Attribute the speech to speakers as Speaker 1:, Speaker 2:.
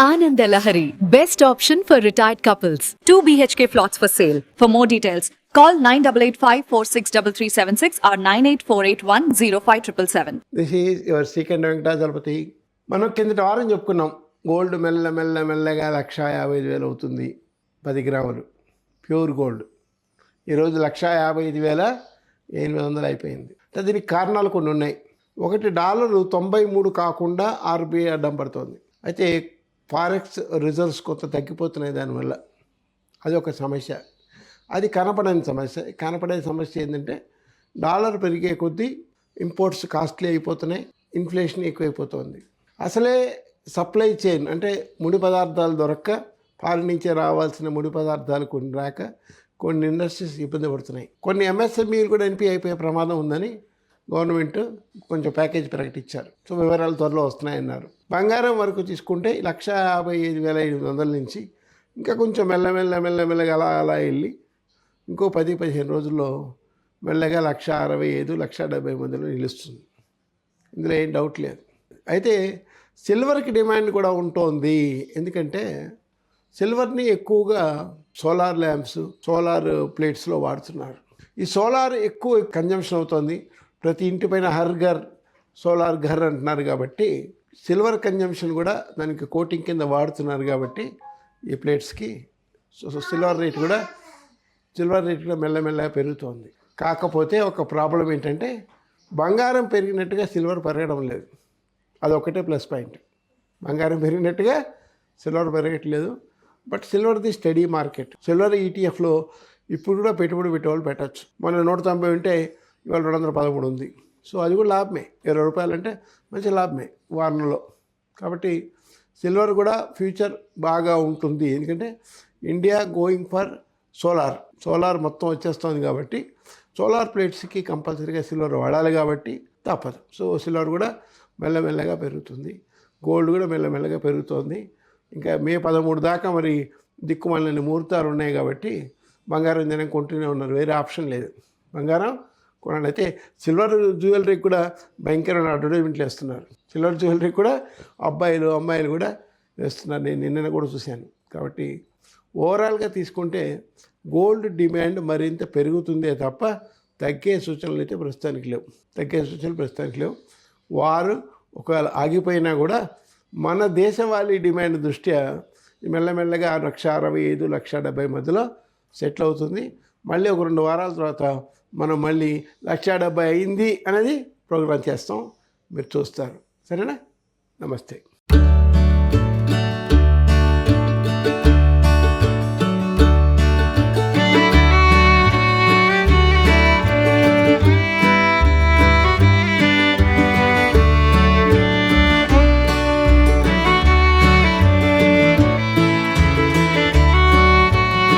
Speaker 1: Anand Lahari, best option for retired couples. 2 BHK plots for sale. For more details, call 9885463376 or 9848105777.
Speaker 2: This is your Srikantha Venkatachalapathi. మనం కిందటి వారం చెప్పుకున్నాం, gold మెల్లగా 1,55,000 అవుతుంది 10 గ్రాములు ప్యూర్ గోల్డ్. ఈరోజు 1,55,800 అయిపోయింది. అంటే దీనికి కారణాలు కొన్ని ఉన్నాయి. ఒకటి, డాలరు 93 కాకుండా ఆర్బీఐ అడ్డం పడుతుంది. అయితే ఫారెక్స్ రిజర్వ్స్ కొంత తగ్గిపోతున్నాయి దానివల్ల. అది ఒక సమస్య. అది కనపడని సమస్య. కనపడే సమస్య ఏంటంటే, డాలర్ పెరిగే కొద్దీ ఇంపోర్ట్స్ కాస్ట్లీ అయిపోతున్నాయి, ఇన్ఫ్లేషన్ ఎక్కువైపోతుంది. అసలే సప్లై చైన్ అంటే ముడి పదార్థాలు దొరక్క, ఫారిన్ నుంచే రావాల్సిన ముడి పదార్థాలు కొన్ని రాక కొన్ని ఇండస్ట్రీస్ ఇబ్బంది పడుతున్నాయి. కొన్ని ఎంఎస్ఎంఈలు కూడా ఎన్పీ అయిపోయే ప్రమాదం ఉందని గవర్నమెంట్ కొంచెం ప్యాకేజ్ ప్రకటించారు. సో వివరాలు త్వరలో వస్తున్నాయన్నారు. బంగారం వరకు తీసుకుంటే 1,55,500 నుంచి ఇంకా కొంచెం మెల్లగా అలా వెళ్ళి ఇంకో 10-15 రోజుల్లో మెల్లగా 1,65,000, 1,70,000 మధ్యలో నిలుస్తుంది. ఇందులో ఏం డౌట్ లేదు. అయితే సిల్వర్కి డిమాండ్ కూడా ఉంటుంది. ఎందుకంటే సిల్వర్ని ఎక్కువగా సోలార్ ల్యాంప్స్, సోలార్ ప్లేట్స్లో వాడుతున్నారు. ఈ సోలార్ ఎక్కువ కన్జంప్షన్ అవుతుంది. ప్రతి ఇంటిపైన హర్ ఘర్ సోలార్ ఘర్ అంటున్నారు కాబట్టి సిల్వర్ కన్జంప్షన్ కూడా దానికి కోటింగ్ కింద వాడుతున్నారు కాబట్టి ఈ ప్లేట్స్కి సిల్వర్ రేట్ కూడా మెల్లగా పెరుగుతోంది. కాకపోతే ఒక ప్రాబ్లం ఏంటంటే, బంగారం పెరిగినట్టుగా సిల్వర్ పెరగడం లేదు. అదొకటే ప్లస్ పాయింట్. బంగారం పెరిగినట్టుగా సిల్వర్ పెరగట్లేదు. బట్ సిల్వర్ది స్టడీ మార్కెట్. సిల్వర్ ఈటీఎఫ్లో ఇప్పుడు కూడా పెట్టుబడి పెట్టేవాళ్ళు పెట్టచ్చు. మన 190 ఉంటే ఇవాళ 213 ఉంది. సో అది కూడా లాభమే. 20 రూపాయలు అంటే మంచి లాభమే వారంలో. కాబట్టి సిల్వర్ కూడా ఫ్యూచర్ బాగా ఉంటుంది. ఎందుకంటే ఇండియా గోయింగ్ ఫర్ సోలార్ మొత్తం వచ్చేస్తుంది కాబట్టి సోలార్ ప్లేట్స్కి కంపల్సరీగా సిల్వర్ వాడాలి కాబట్టి తప్పదు. సో సిల్వర్ కూడా మెల్లగా పెరుగుతుంది. గోల్డ్ కూడా మెల్లగా పెరుగుతుంది. ఇంకా మే 13 దాకా మరి దిక్కుమాలిన ముహూర్తాలు ఉన్నాయి కాబట్టి బంగారం జనం కొంటూనే ఉన్నారు. వేరే ఆప్షన్ లేదు. బంగారం కొనాలి. అయితే సిల్వర్ జ్యువెలరీకి కూడా భయంకరమైన అడ్వర్టైజ్మెంట్లు వేస్తున్నారు. సిల్వర్ జ్యువెలరీ కూడా అమ్మాయిలు కూడా వేస్తున్నారు. నేను నిన్న కూడా చూశాను. కాబట్టి ఓవరాల్గా తీసుకుంటే గోల్డ్ డిమాండ్ మరింత పెరుగుతుందే తప్ప తగ్గే సూచనలు అయితే ప్రస్తుతానికి లేవు. వారు ఒకవేళ ఆగిపోయినా కూడా మన దేశవాళీ డిమాండ్ దృష్ట్యా మెల్లగా 1,65,000, 1,70,000 మధ్యలో సెటిల్ అవుతుంది. మళ్ళీ ఒక 2 వారాల తర్వాత మనం మళ్ళీ 1,70,000 అయింది అనేది ప్రోగ్రామ్ చేస్తాం. మీరు చూస్తారు. సరేనా? నమస్తే.